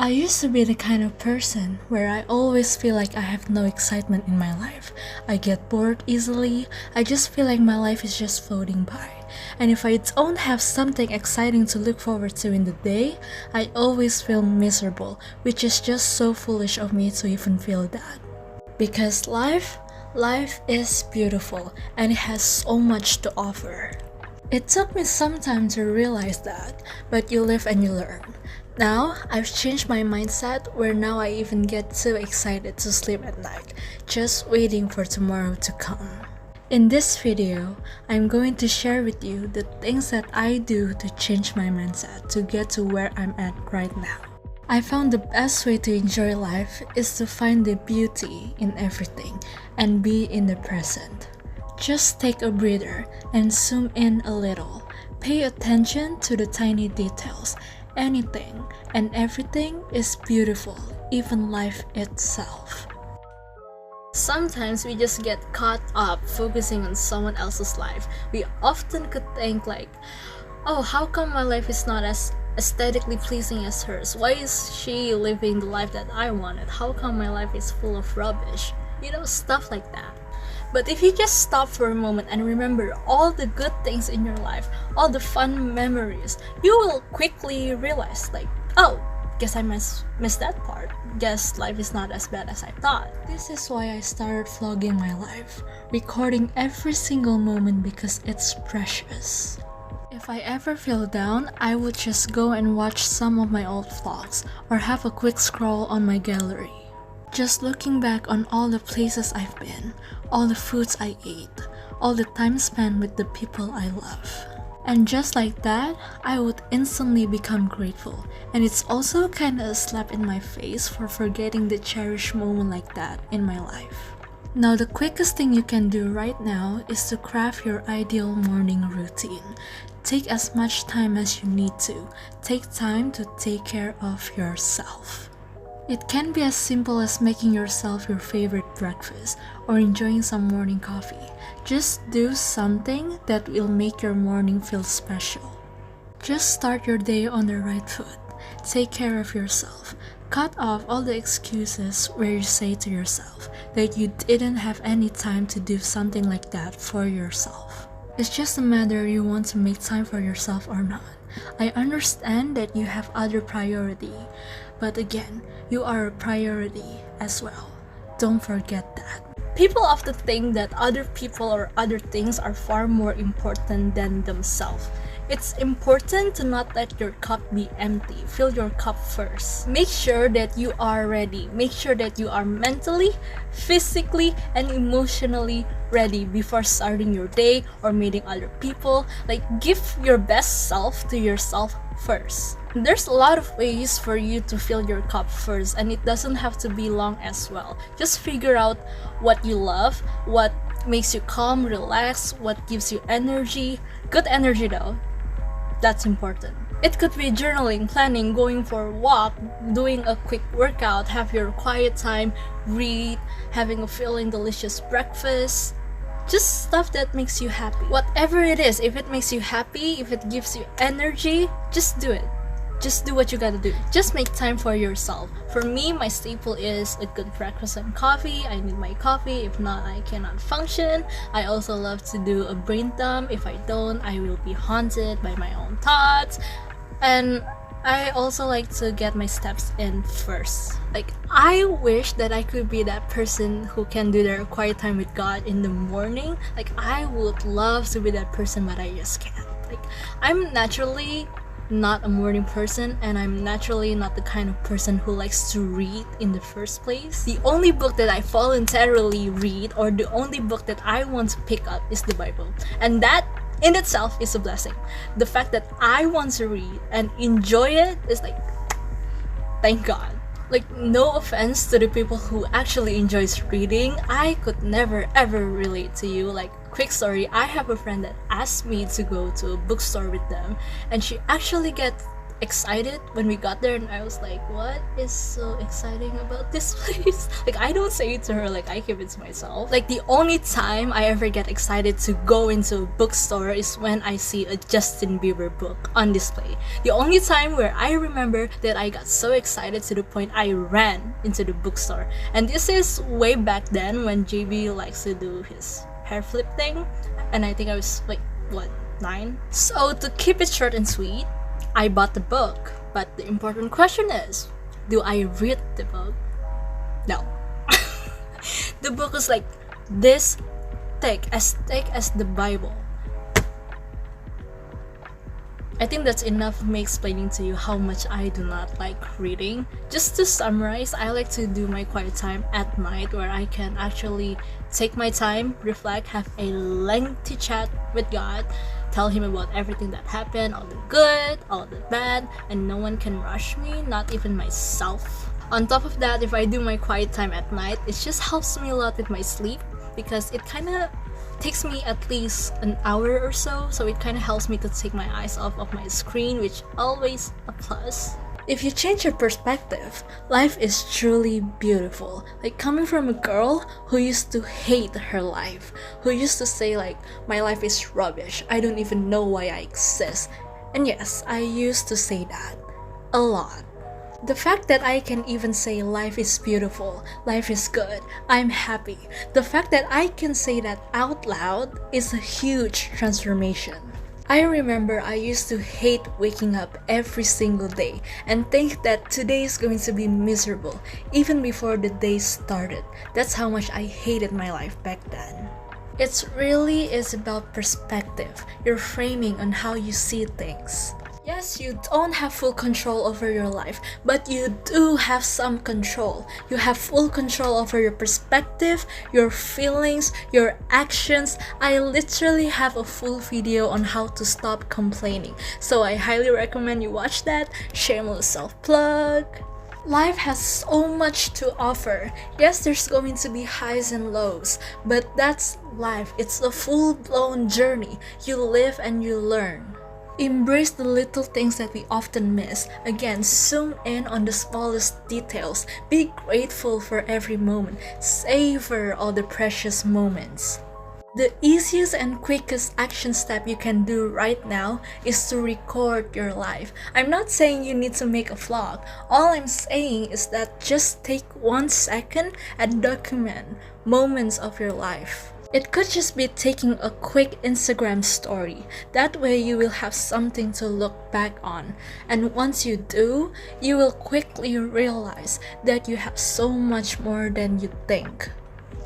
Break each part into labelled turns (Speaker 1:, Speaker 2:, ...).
Speaker 1: I used to be the kind of person where I always feel like I have no excitement in my life. I get bored easily, I just feel like my life is just floating by. And if I don't have something exciting to look forward to in the day, I always feel miserable, which is just so foolish of me to even feel that. Because life is beautiful and it has so much to offer. It took me some time to realize that, but you live and you learn. Now, I've changed my mindset where now I even get too excited to sleep at night, just waiting for tomorrow to come. In this video, I'm going to share with you the things that I do to change my mindset to get to where I'm at right now. I found the best way to enjoy life is to find the beauty in everything and be in the present. Just take a breather and zoom in a little. Pay attention to the tiny details. Anything and everything is beautiful, even life itself. Sometimes we just get caught up focusing on someone else's life. We often could think like, oh, how come my life is not as aesthetically pleasing as hers? Why is she living the life that I wanted? How come my life is full of rubbish? Stuff like that. But if you just stop for a moment and remember all the good things in your life, all the fun memories, you will quickly realize like, oh, guess I missed that part. Guess life is not as bad as I thought. This is why I started vlogging my life, recording every single moment because it's precious. If I ever feel down, I would just go and watch some of my old vlogs or have a quick scroll on my gallery. Just looking back on all the places I've been, all the foods I ate, all the time spent with the people I love. And just like that, I would instantly become grateful. And it's also kinda a slap in my face for forgetting the cherished moment like that in my life. Now the quickest thing you can do right now is to craft your ideal morning routine. Take as much time as you need to. Take time to take care of yourself. It can be as simple as making yourself your favorite breakfast or enjoying some morning coffee. Just do something that will make your morning feel special. Just start your day on the right foot. Take care of yourself. Cut off all the excuses where you say to yourself that you didn't have any time to do something like that for yourself. It's just a matter you want to make time for yourself or not. I understand that you have other priority, but again, you are a priority as well. Don't forget that. People often think that other people or other things are far more important than themselves. It's important to not let your cup be empty. Fill your cup first. Make sure that you are ready. Make sure that you are mentally, physically, and emotionally ready before starting your day or meeting other people. Like, give your best self to yourself first. There's a lot of ways for you to fill your cup first, and it doesn't have to be long as well. Just figure out what you love, what makes you calm, relax, what gives you energy. Good energy though. That's important. It could be journaling, planning, going for a walk, doing a quick workout, have your quiet time, read, having a filling delicious breakfast. Just stuff that makes you happy. Whatever it is, if it makes you happy, if it gives you energy, just do it. Just do what you gotta do. Just make time for yourself. For me, my staple is a good breakfast and coffee. I need my coffee. If not, I cannot function. I also love to do a brain dump. If I don't, I will be haunted by my own thoughts. And I also like to get my steps in first. Like, I wish that I could be that person who can do their quiet time with God in the morning. Like, I would love to be that person, but I just can't. Like, I'm naturally not a morning person, and I'm naturally not the kind of person who likes to read in the first place. The only book that I voluntarily read, or the only book that I want to pick up, is the Bible. And that in itself is a blessing. The fact that I want to read and enjoy it is like, thank God. Like, no offense to the people who actually enjoys reading. I could never ever relate to you. Like, quick story, I have a friend that asked me to go to a bookstore with them, and she actually excited when we got there, and I was like, what is so exciting about this place? Like, I don't say it to her, like, I keep it to myself. Like, the only time I ever get excited to go into a bookstore is when I see a Justin Bieber book on display. The only time where I remember that I got so excited to the point I ran into the bookstore. And this is way back then when JB likes to do his hair flip thing, and I think I was like, what, 9? So to keep it short and sweet, I bought the book, but the important question is, do I read the book? No. The book was like this thick as the Bible. I think that's enough of me explaining to you how much I do not like reading. Just to summarize, I like to do my quiet time at night where I can actually take my time, reflect, have a lengthy chat with God, tell him about everything that happened, all the good, all the bad, and no one can rush me, not even myself. On top of that, if I do my quiet time at night, it just helps me a lot with my sleep because it kind of takes me at least an hour or so it kind of helps me to take my eyes off of my screen, which always a plus. If you change your perspective, life is truly beautiful. Like, coming from a girl who used to hate her life, who used to say like, my life is rubbish, I don't even know why I exist. And yes, I used to say that a lot. The fact that I can even say life is beautiful, life is good, I'm happy, the fact that I can say that out loud is a huge transformation. I remember I used to hate waking up every single day and think that today is going to be miserable even before the day started. That's how much I hated my life back then. It really is about perspective, your framing on how you see things. Yes, you don't have full control over your life, but you do have some control. You have full control over your perspective, your feelings, your actions. I literally have a full video on how to stop complaining, so I highly recommend you watch that. Shameless self-plug. Life has so much to offer. Yes, there's going to be highs and lows, but that's life. It's a full-blown journey. You live and you learn. Embrace the little things that we often miss. Again, zoom in on the smallest details. Be grateful for every moment. Savor all the precious moments. The easiest and quickest action step you can do right now is to record your life. I'm not saying you need to make a vlog. All I'm saying is that just take 1 second and document moments of your life. It could just be taking a quick Instagram story. That way you will have something to look back on. And once you do, you will quickly realize that you have so much more than you think.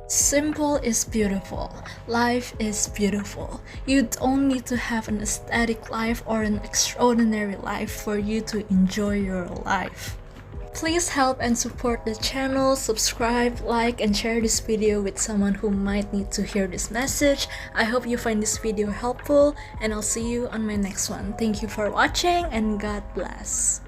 Speaker 1: Simple is beautiful. Life is beautiful. You don't need to have an aesthetic life or an extraordinary life for you to enjoy your life. Please help and support the channel, subscribe, like, and share this video with someone who might need to hear this message. I hope you find this video helpful, and I'll see you on my next one. Thank you for watching, and God bless.